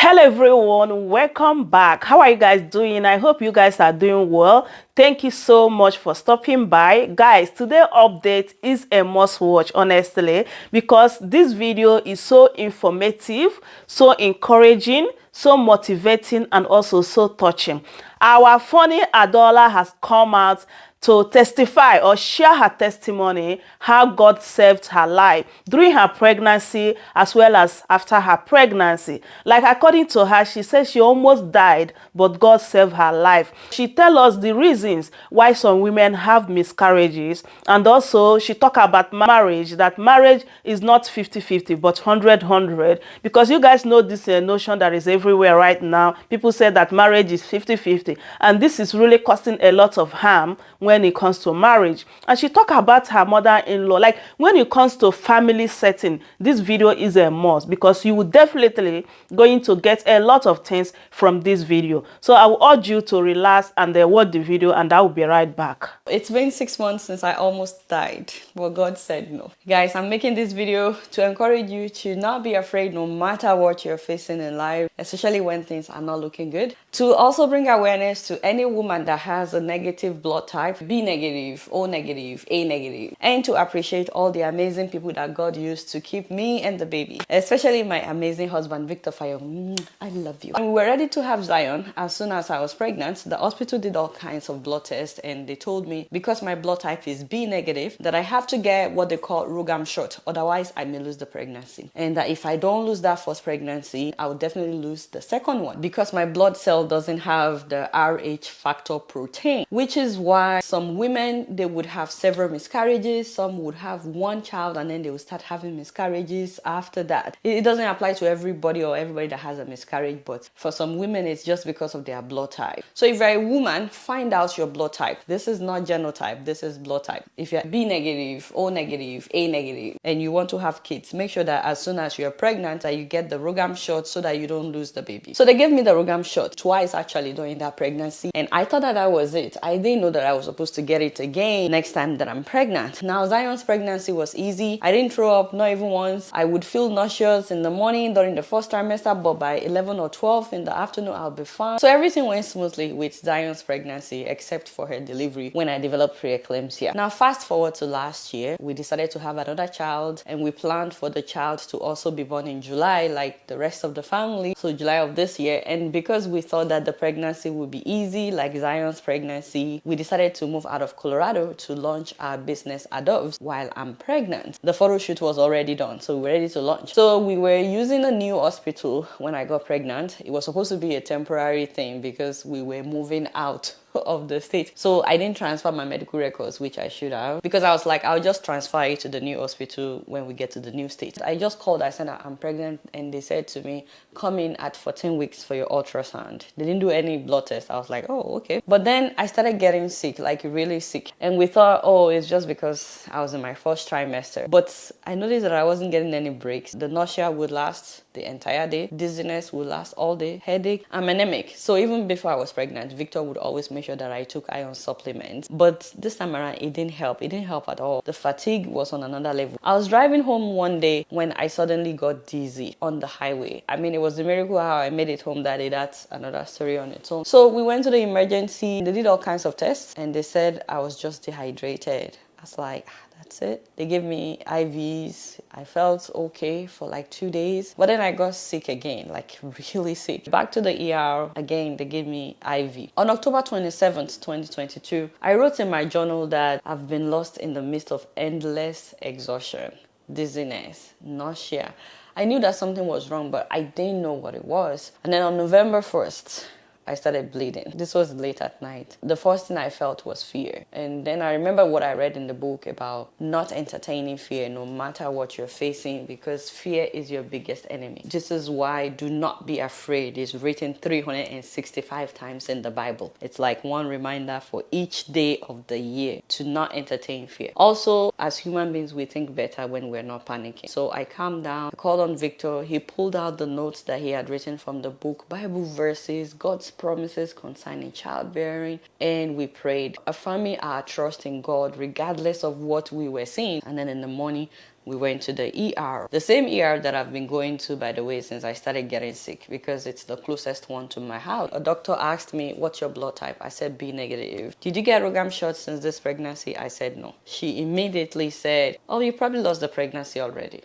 Hello everyone, welcome back. How are you guys doing? I hope you guys are doing well. Thank you so much for stopping by. Guys, today's update is a must watch, honestly, because this video is so informative, so encouraging, so motivating, and also so touching. Our funny Adaola has come out to testify or share her testimony how God saved her life during her pregnancy as well as after her pregnancy. Like, according to her, she says she almost died, but God saved her life. She tells us the reasons why some women have miscarriages, and also she talk about marriage, that marriage is not 50-50 but 100-100, because you guys know this notion that is everywhere right now. People say that marriage is 50-50, and this is really causing a lot of harm when it comes to marriage. And she talked about her mother-in-law. Like, when it comes to family setting, this video is a must, because you will definitely going to get a lot of things from this video. So I will urge you to relax and watch the video, and I will be right back. It's been 6 months since I almost died, but God said no. Guys, I'm making this video to encourage you to not be afraid no matter what you're facing in life, especially when things are not looking good. To also bring awareness to any woman that has a negative blood type, B negative, O negative, A negative, and to appreciate all the amazing people that God used to keep me and the baby, especially my amazing husband, Victor Fayehun. I love you. And we were ready to have Zion as soon as I was pregnant. The hospital did all kinds of blood tests, and they told me because my blood type is B negative that I have to get what they call Rogam shot, otherwise I may lose the pregnancy, and that if I don't lose that first pregnancy, I will definitely lose the second one, because my blood cell doesn't have the Rh factor protein, which is why some women, they would have several miscarriages. Some would have one child and then they will start having miscarriages after that. It doesn't apply to everybody or everybody that has a miscarriage, but for some women it's just because of their blood type. So if you're a woman, find out your blood type. This is not genotype, this is blood type. If you're B negative, O negative, A negative, and you want to have kids, make sure that as soon as you're pregnant that you get the Rogam shot so that you don't lose the baby. So they gave me the Rogam shot twice actually during that pregnancy, and I thought that was it. I didn't know that I was supposed to get it again next time that I'm pregnant. Now Zion's pregnancy was easy. I didn't throw up, not even once. I would feel nauseous in the morning during the first trimester, but by 11 or 12 in the afternoon I'll be fine. So everything went smoothly with Zion's pregnancy except for her delivery when I developed preeclampsia. Now fast forward to last year, we decided to have another child, and we planned for the child to also be born in July like the rest of the family, so July of this year. And because we thought that the pregnancy would be easy like Zion's pregnancy, we decided to move out of Colorado to launch our business Adoves while I'm pregnant. The photo shoot was already done, so we were ready to launch. So we were using a new hospital when I got pregnant. It was supposed to be a temporary thing because we were moving out of the state, so I didn't transfer my medical records, which I should have, because I was like, I'll just transfer it to the new hospital when we get to the new state. I just called, I said I'm pregnant, and they said to me, come in at 14 weeks for your ultrasound. They didn't do any blood test. I was like, oh, okay. But then I started getting sick, like really sick, and we thought, oh, it's just because I was in my first trimester. But I noticed that I wasn't getting any breaks. The nausea would last the entire day, dizziness would last all day, headache. I'm anemic, so even before I was pregnant, Victor would always make sure that I took iron supplements. But this time around, it didn't help. It didn't help at all. The fatigue was on another level. I was driving home one day when I suddenly got dizzy on the highway. I mean, it was a miracle how I made it home that day. That's another story on its own. So we went to the emergency. They did all kinds of tests, and they said I was just dehydrated. I was like, that's it. They gave me IVs. I felt okay for like 2 days, but then I got sick again, like really sick. Back to the ER again, they gave me IV. On October 27th, 2022, I wrote in my journal that I've been lost in the midst of endless exhaustion, dizziness, nausea. I knew that something was wrong, but I didn't know what it was. And then on November 1st, I started bleeding. This was late at night. The first thing I felt was fear. And then I remember what I read in the book about not entertaining fear no matter what you're facing, because fear is your biggest enemy. This is why do not be afraid is written 365 times in the Bible. It's like one reminder for each day of the year to not entertain fear. Also, as human beings, we think better when we're not panicking. So I calmed down, I called on Victor. He pulled out the notes that he had written from the book, Bible verses, God's promises concerning childbearing, and we prayed, affirming our trust in God regardless of what we were seeing. And then in the morning, We went to the ER, the same ER that I've been going to, by the way, since I started getting sick, because it's the closest one to my house. A doctor asked me, what's your blood type? I said B negative. Did you get Rogam shots since this pregnancy? I said no. She immediately said, oh, you probably lost the pregnancy already.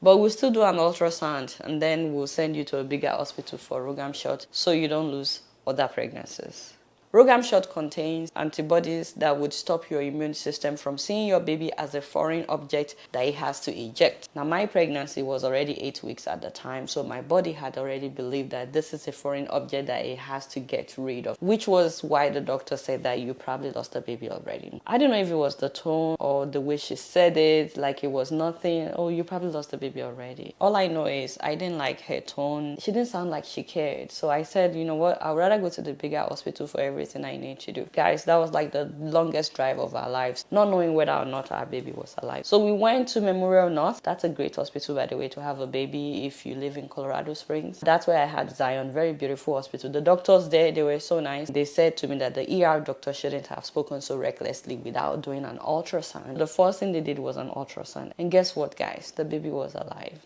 But we'll still do an ultrasound, and then we'll send you to a bigger hospital for Rogam shot so you don't lose other pregnancies. Rogam shot contains antibodies that would stop your immune system from seeing your baby as a foreign object that it has to eject. Now, my pregnancy was already 8 weeks at the time, so my body had already believed that this is a foreign object that it has to get rid of, which was why the doctor said that you probably lost the baby already. I don't know if it was the tone or the way she said it, like it was nothing. Oh, you probably lost the baby already. All I know is I didn't like her tone. She didn't sound like she cared. So I said, you know what, I'd rather go to the bigger hospital for everything I need to do. Guys, that was like the longest drive of our lives, not knowing whether or not our baby was alive. So we went to Memorial North. That's a great hospital, by the way, to have a baby if you live in Colorado Springs. That's where I had Zion. Very beautiful hospital. The doctors there, they were so nice. They said to me that the ER doctor shouldn't have spoken so recklessly without doing an ultrasound. The first thing they did was an ultrasound. And guess what, guys? The baby was alive.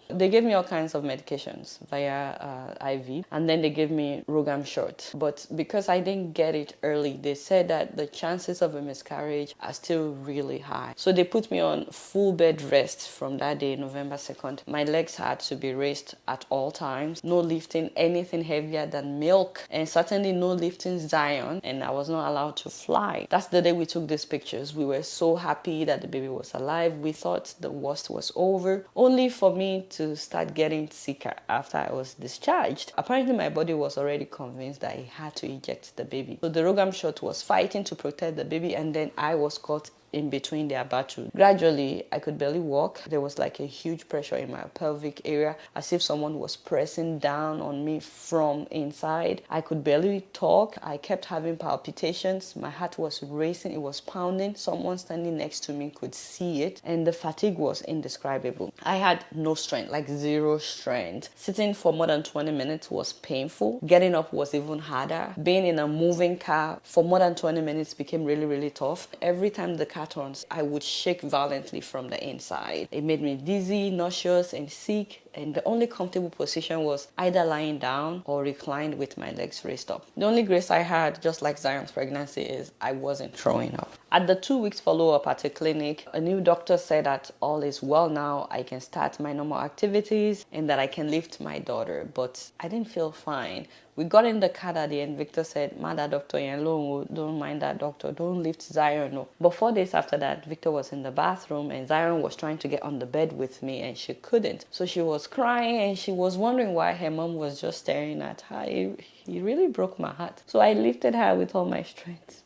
They gave me all kinds of medications via IV, and then they gave me Rogam shot. But because I didn't get it early, they said that the chances of a miscarriage are still really high. So they put me on full bed rest from that day, November 2nd. My legs had to be raised at all times. No lifting anything heavier than milk, and certainly no lifting Zion, and I was not allowed to fly. That's the day we took these pictures. We were so happy that the baby was alive. We thought the worst was over, only for me to start getting sicker after I was discharged. Apparently my body was already convinced that it had to eject the baby. So the Rogam shot was fighting to protect the baby, and then I was caught in between their battle. Gradually, I could barely walk. There was like a huge pressure in my pelvic area, as if someone was pressing down on me from inside. I could barely talk. I kept having palpitations. My heart was racing. It was pounding. Someone standing next to me could see it, and the fatigue was indescribable. I had no strength, like zero strength. Sitting for more than 20 minutes was painful. Getting up was even harder. Being in a moving car for more than 20 minutes became really, really tough. Every time the car turns, I would shake violently from the inside. It made me dizzy, nauseous, and sick. And the only comfortable position was either lying down or reclined with my legs raised up. The only grace I had, just like Zion's pregnancy, is I wasn't throwing up. At the 2 weeks follow-up at a clinic, a new doctor said that all is well now, I can start my normal activities, and that I can lift my daughter. But I didn't feel fine. We got in the car that day, and Victor said, "Mother doctor, don't mind that doctor, don't lift Zion." No. But 4 days after that, Victor was in the bathroom, and Zion was trying to get on the bed with me, and she couldn't. So she was crying, and she was wondering why her mom was just staring at her. It really broke my heart. So I lifted her with all my strength.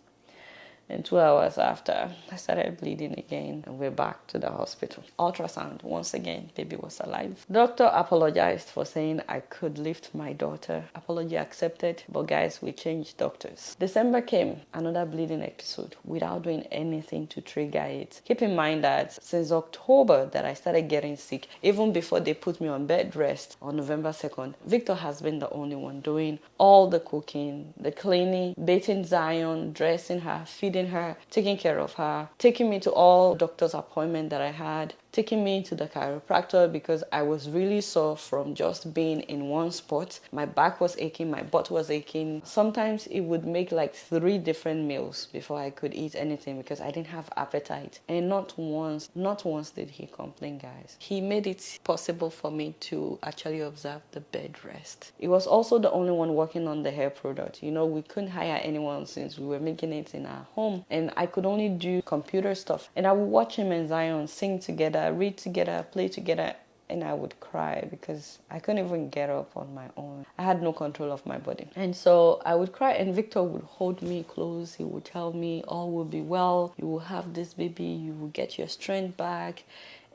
And 2 hours after, I started bleeding again, and we're back to the hospital. Ultrasound, once again, baby was alive. Doctor apologized for saying I could lift my daughter. Apology accepted, but guys, we changed doctors. December came, another bleeding episode, without doing anything to trigger it. Keep in mind that since October that I started getting sick, even before they put me on bed rest on November 2nd, Victor has been the only one doing all the cooking, the cleaning, bathing Zion, dressing her, feeding her, taking care of her, taking me to all doctor's appointments that I had, taking me to the chiropractor because I was really sore from just being in one spot. My back was aching, my butt was aching. Sometimes it would make like 3 different meals before I could eat anything because I didn't have appetite. And not once did he complain, guys. He made it possible for me to actually observe the bed rest. He was also the only one working on the hair product. You know, we couldn't hire anyone since we were making it in our home, and I could only do computer stuff. And I would watch him and Zion sing together, read together, play together, and I would cry because I couldn't even get up on my own. I had no control of my body. And so I would cry, and Victor would hold me close. He would tell me all will be well. You will have this baby. You will get your strength back.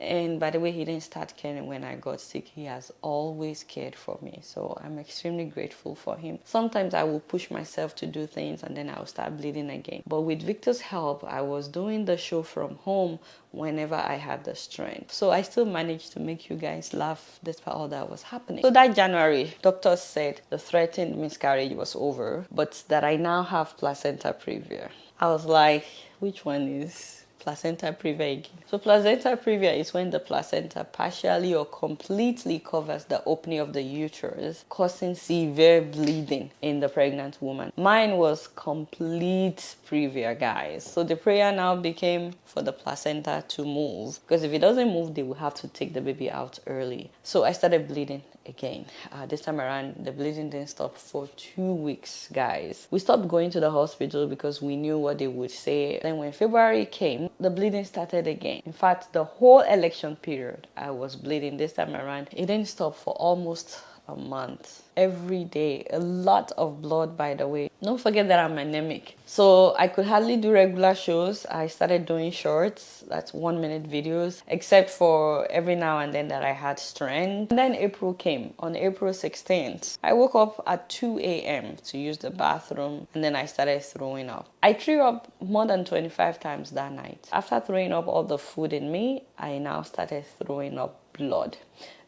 And by the way, he didn't start caring when I got sick. He has always cared for me. So I'm extremely grateful for him. Sometimes I will push myself to do things and then I'll start bleeding again. But with Victor's help, I was doing the show from home whenever I had the strength. So I still managed to make you guys laugh despite all that was happening. So that January, doctors said the threatened miscarriage was over, but that I now have placenta previa. I was like, which one is placenta previa again. So placenta previa is when the placenta partially or completely covers the opening of the uterus, causing severe bleeding in the pregnant woman. Mine was complete previa, guys. So the prayer now became for the placenta to move, because if it doesn't move, they will have to take the baby out early. So I started bleeding again. This time around, the bleeding didn't stop for 2 weeks, guys. We stopped going to the hospital because we knew what they would say. Then when February came, the bleeding started again. In fact, the whole election period, I was bleeding this time around. It didn't stop for almost a month. Every day, a lot of blood, by the way. Don't forget that I'm anemic, so I could hardly do regular shows. I started doing shorts, that's 1-minute videos, except for every now and then that I had strength. And then April came. On April 16th, I woke up at 2 a.m. to use the bathroom, and then I started throwing up. I threw up more than 25 times that night. After throwing up all the food in me, I now started throwing up blood.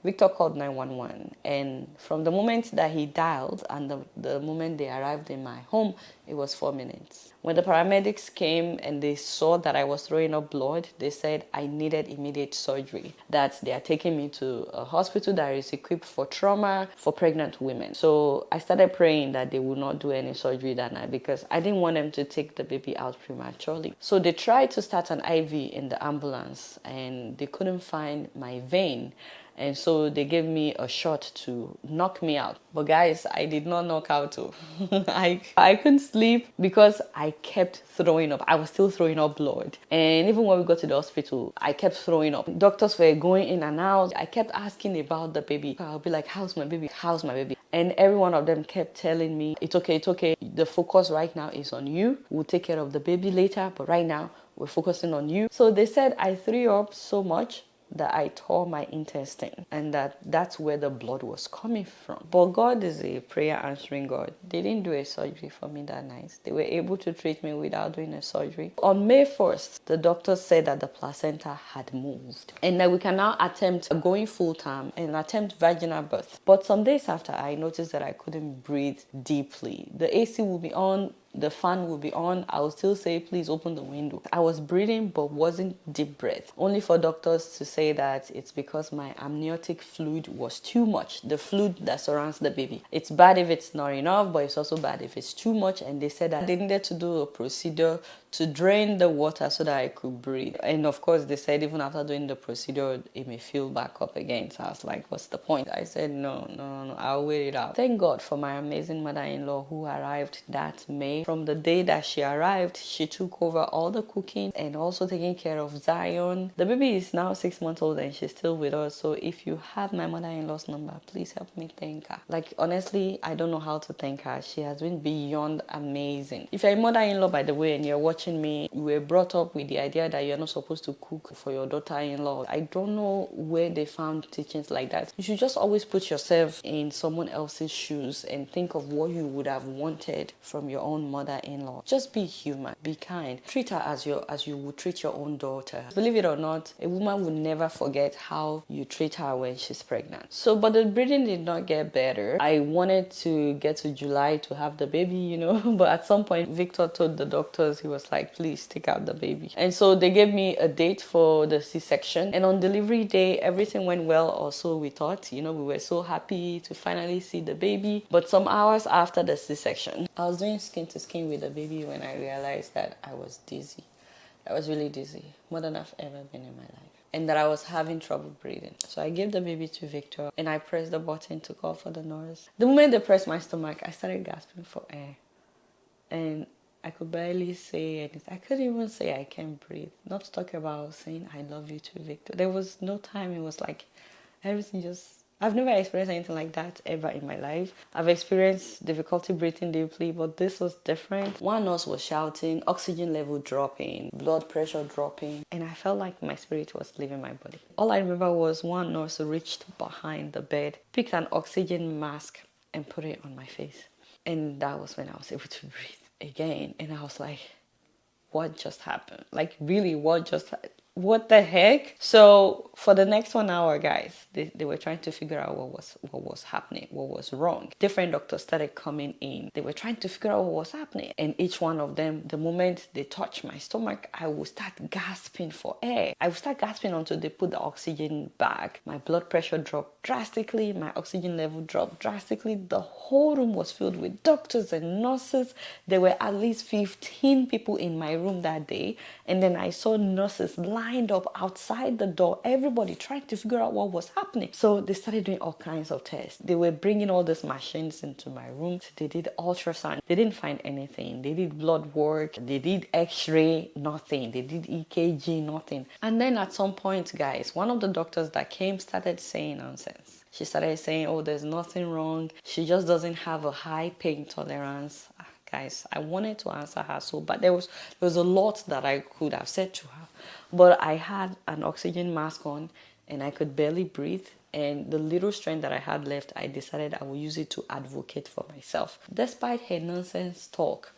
Victor called 911, and from the moment that he dialed and the moment they arrived in my home, it was 4 minutes. When the paramedics came and they saw that I was throwing up blood, they said I needed immediate surgery, that they are taking me to a hospital that is equipped for trauma for pregnant women. So I started praying that they would not do any surgery that night, because I didn't want them to take the baby out prematurely. So they tried to start an IV in the ambulance, and they couldn't find my vein. And so they gave me a shot to knock me out. But guys, I did not knock out too. I couldn't sleep because I kept throwing up. I was still throwing up blood. And even when we got to the hospital, I kept throwing up. Doctors were going in and out. I kept asking about the baby. I'll be like, how's my baby? How's my baby? And every one of them kept telling me, it's okay, it's okay. The focus right now is on you. We'll take care of the baby later. But right now, we're focusing on you. So they said I threw up so much that I tore my intestine, and that's where the blood was coming from. But God is a prayer answering God. They didn't do a surgery for me that night. They were able to treat me without doing a surgery. On May 1st, the doctor said that the placenta had moved and that we can now attempt going full term and attempt vaginal birth. But some days after, I noticed that I couldn't breathe deeply. The AC will be on, the fan will be on. I will still say, please open the window. I was breathing but wasn't deep breath, only for doctors to say that it's because my amniotic fluid was too much, the fluid that surrounds the baby. It's bad if it's not enough, but it's also bad if it's too much. And they said that they needed to do a procedure to drain the water so that I could breathe. And of course, they said even after doing the procedure, it may fill back up again. So I was like, what's the point? I said, no, I'll wait it out. Thank God for my amazing mother-in-law who arrived that May. From the day that she arrived, she took over all the cooking and also taking care of Zion. The baby is now 6 months old and she's still with us. So if you have my mother-in-law's number, please help me thank her. Like, honestly, I don't know how to thank her. She has been beyond amazing. If you're a mother-in-law, by the way, and you're watching me, you were brought up with the idea that you're not supposed to cook for your daughter-in-law. I don't know where they found teachings like that. You should just always put yourself in someone else's shoes and think of what you would have wanted from your own mother-in-law. Just be human, be kind. Treat her as you would treat your own daughter. Believe it or not, a woman will never forget how you treat her when she's pregnant. So, but the breathing did not get better. I wanted to get to July to have the baby, you know, but at some point, Victor told the doctors, he was like, please take out the baby. And so they gave me a date for the C-section. And on delivery day, everything went well, or so we thought. You know, we were so happy to finally see the baby. But some hours after the C-section, I was doing skin to skin with the baby when I realized that I was dizzy. I was really dizzy, more than I've ever been in my life. And that I was having trouble breathing. So I gave the baby to Victor and I pressed the button to call for the nurse. The moment they pressed my stomach, I started gasping for air. And I could barely say anything. I couldn't even say I can't breathe. Not to talk about saying I love you to Victor. There was no time. It was like everything just... I've never experienced anything like that ever in my life. I've experienced difficulty breathing deeply, but this was different. One nurse was shouting, oxygen level dropping, blood pressure dropping, and I felt like my spirit was leaving my body. All I remember was one nurse reached behind the bed, picked an oxygen mask and put it on my face. And that was when I was able to breathe again. And I was like, what just happened? Like, really, what just happened? what the heck? So for the next 1 hour, guys, they were trying to figure out what was happening, what was wrong. Different doctors started coming in. They were trying to figure out what was happening. And each one of them, the moment they touched my stomach, I would start gasping for air. I would start gasping until they put the oxygen back. My blood pressure dropped drastically. My oxygen level dropped drastically. The whole room was filled with doctors and nurses. There were at least 15 people in my room that day. And then I saw nurses lined up outside the door, everybody trying to figure out what was happening. So they started doing all kinds of tests. They were bringing all these machines into my room. They did ultrasound. They didn't find anything. They did blood work. They did x-ray, nothing. They did EKG, nothing. And then at some point, guys, one of the doctors that came started saying nonsense. She started saying, oh, there's nothing wrong. She just doesn't have a high pain tolerance. Guys, I wanted to answer her so, but there was a lot that I could have said to her. But I had an oxygen mask on and I could barely breathe. And the little strength that I had left, I decided I would use it to advocate for myself. Despite her nonsense talk,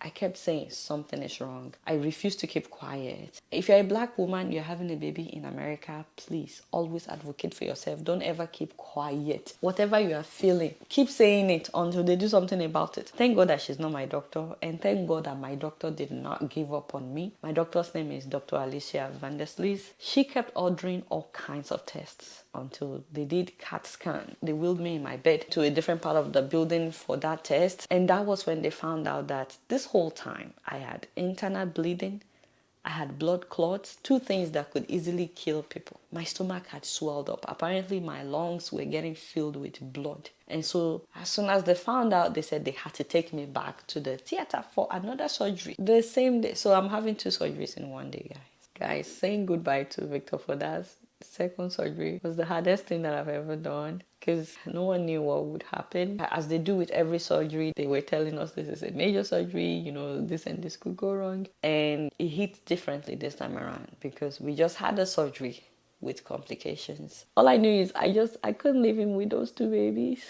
I kept saying something is wrong. I refused to keep quiet. If you're a black woman, you're having a baby in America, please always advocate for yourself. Don't ever keep quiet. Whatever you are feeling, keep saying it until they do something about it. Thank God that she's not my doctor, and thank God that my doctor did not give up on me. My doctor's name is Dr. Alicia Vanderslees. She kept ordering all kinds of tests until they did CAT scan. They wheeled me in my bed to a different part of the building for that test. And that was when they found out that this whole time I had internal bleeding, I had blood clots, two things that could easily kill people. My stomach had swelled up. Apparently my lungs were getting filled with blood. And so as soon as they found out, they said they had to take me back to the theater for another surgery the same day. So I'm having 2 surgeries in one day, guys. Guys, saying goodbye to Victor for that second surgery was the hardest thing that I've ever done, because no one knew what would happen. As they do with every surgery, they were telling us this is a major surgery, you know, this and this could go wrong. And it hit differently this time around because we just had a surgery with complications. All I knew is I couldn't leave him with those 2 babies.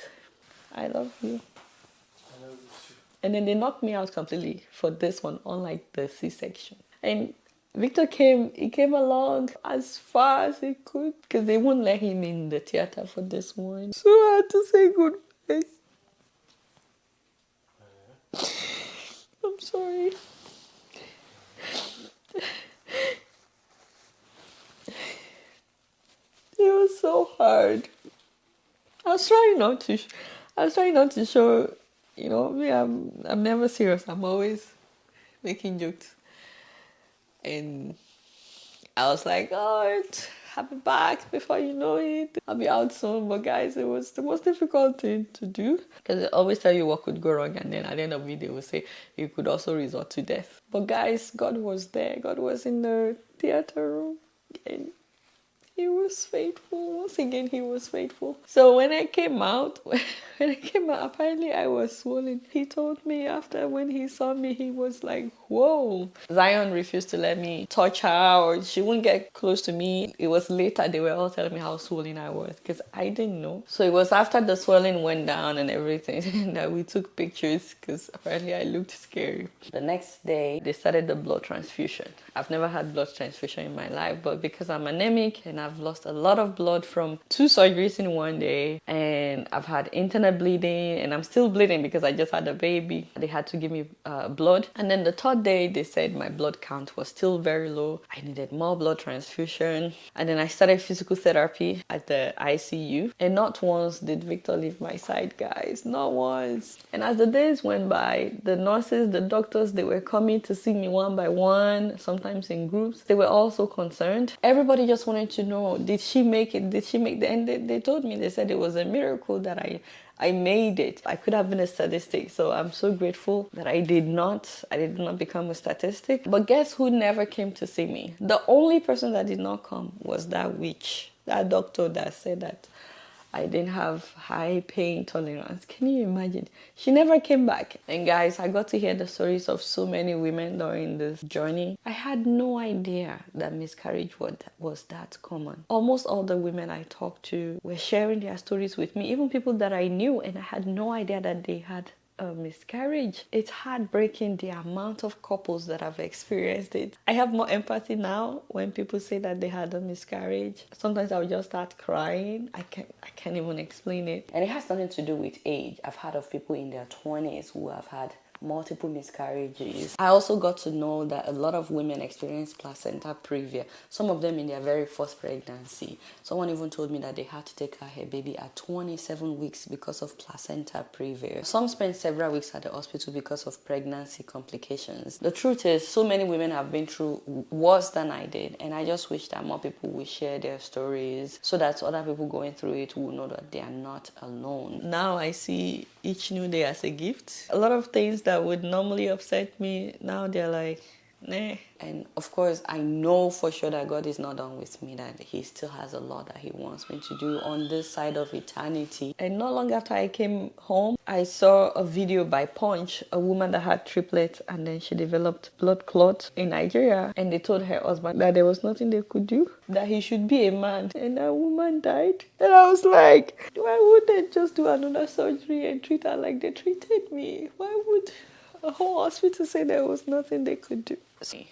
I love you. I love you too. And then they knocked me out completely for this one, unlike the C-section. And Victor came along as far as he could because they wouldn't let him in the theater for this one. So I had to say goodbye. I'm sorry. It was so hard. I was trying not to show, you know, me, I'm never serious. I'm always making jokes. And I was like, oh, I'll be back before you know it. I'll be out soon. But guys, it was the most difficult thing to do because they always tell you what could go wrong. And then at the end of the day, they will say you could also resort to death. But guys, God was there. God was in the theater room. And he was faithful. Once again, he was faithful. So when I came out, apparently I was swollen. He told me after when he saw me, he was like, whoa. Zion refused to let me touch her or she wouldn't get close to me. It was later they were all telling me how swollen I was because I didn't know. So it was after the swelling went down and everything that we took pictures because apparently I looked scary. The next day, they started the blood transfusion. I've never had blood transfusion in my life, but because I'm anemic and I've lost a lot of blood from 2 surgeries in one day, and I've had internal bleeding, and I'm still bleeding because I just had a baby. They had to give me blood. And then the 3rd day, they said my blood count was still very low. I needed more blood transfusion. And then I started physical therapy at the ICU. And not once did Victor leave my side, guys. Not once. And as the days went by, the nurses, the doctors, they were coming to see me one by one, sometimes in groups. They were also concerned. Everybody just wanted to know, did she make it? Did she make it? And they told me, they said it was a miracle that I made it. I could have been a statistic. So I'm so grateful that I did not become a statistic. But guess who never came to see me? The only person that did not come was that witch, that doctor that said that I didn't have high pain tolerance. Can you imagine? She never came back. And guys, I got to hear the stories of so many women during this journey. I had no idea that miscarriage was that common. Almost all the women I talked to were sharing their stories with me, even people that I knew, and I had no idea that they had a miscarriage. It's heartbreaking the amount of couples that have experienced it. I have more empathy now when people say that they had a miscarriage. Sometimes I'll just start crying. I can't even explain it. And it has nothing to do with age. I've heard of people in their 20s who have had multiple miscarriages. I also got to know that a lot of women experience placenta previa, some of them in their very first pregnancy. Someone even told me that they had to take out her baby at 27 weeks because of placenta previa. Some spent several weeks at the hospital because of pregnancy complications. The truth is, so many women have been through worse than I did, and I just wish that more people would share their stories so that other people going through it will know that they are not alone. Now I see each new day as a gift. A lot of things that would normally upset me, now they're like, nah. And of course, I know for sure that God is not done with me, that He still has a lot that He wants me to do on this side of eternity. And not long after I came home, I saw a video by Punch, a woman that had triplets and then she developed blood clots in Nigeria. And they told her husband that there was nothing they could do, that he should be a man. And that woman died. And I was like, why would they just do another surgery and treat her like they treated me? Why would a whole hospital say there was nothing they could do?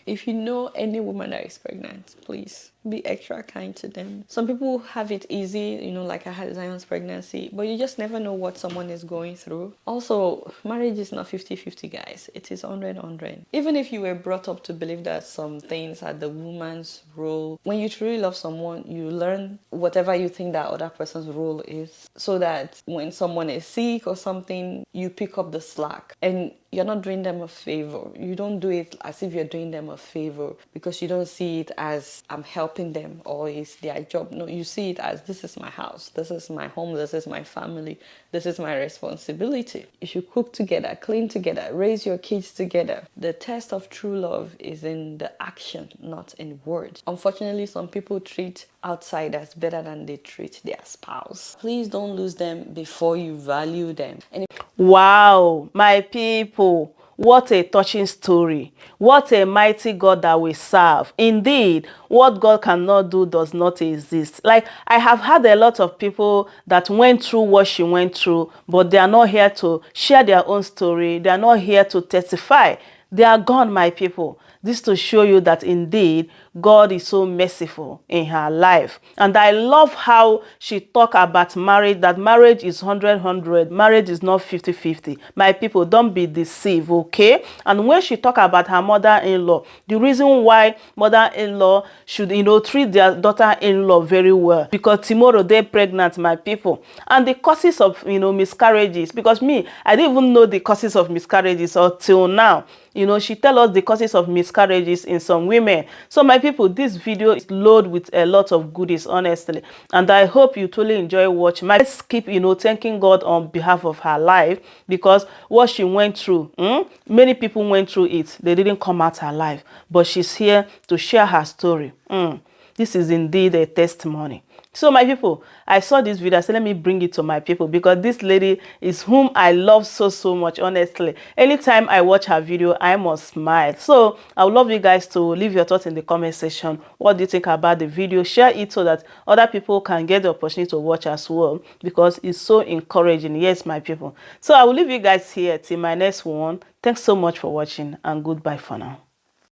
If you know any woman that is pregnant, please be extra kind to them. Some people have it easy, like I had Zion's pregnancy, but you just never know what someone is going through. Also, marriage is not 50-50, guys. It is 100-100. Even if you were brought up to believe that some things are the woman's role, when you truly love someone, you learn whatever you think that other person's role is, so that when someone is sick or something, you pick up the slack. And you're not doing them a favor. You don't do it as if you're doing them a favor because you don't see it as I'm helping them or it's their job. No, you see it as this is my house, this is my home, this is my family, this is my responsibility. You should cook together, clean together, raise your kids together. The test of true love is in the action, not in words. Unfortunately, some people treat outsiders better than they treat their spouse. Please don't lose them before you value them. And wow, my people, what a touching story. What a mighty God that we serve. Indeed, what God cannot do does not exist. Like, I have had a lot of people that went through what she went through, but they are not here to share their own story. They are not here to testify. They are gone, my people. This to show you that indeed God is so merciful in her life. And I love how she talked about marriage, that marriage is 100-100. Marriage is not 50-50. My people, don't be deceived, okay? And when she talked about her mother-in-law, the reason why mother-in-law should, treat their daughter-in-law very well, because tomorrow they're pregnant, my people. And the causes of, miscarriages, because me, I didn't even know the causes of miscarriages until now. She tell us the causes of miscarriages in some women. So my people, this video is loaded with a lot of goodies, honestly, and I hope you totally enjoy watching. Let's keep thanking God on behalf of her life, because what she went through, many people went through it, they didn't come out alive, but she's here to share her story. This is indeed a testimony. So my people, I saw this video, I said let me bring it to my people, because this lady is whom I love so much, honestly. Anytime I watch her video, I must smile. So I would love you guys to leave your thoughts in the comment section. What do you think about the video? Share it so that other people can get the opportunity to watch as well, because it's so encouraging. Yes, my people. So I will leave you guys here till my next one. Thanks so much for watching, and goodbye for now.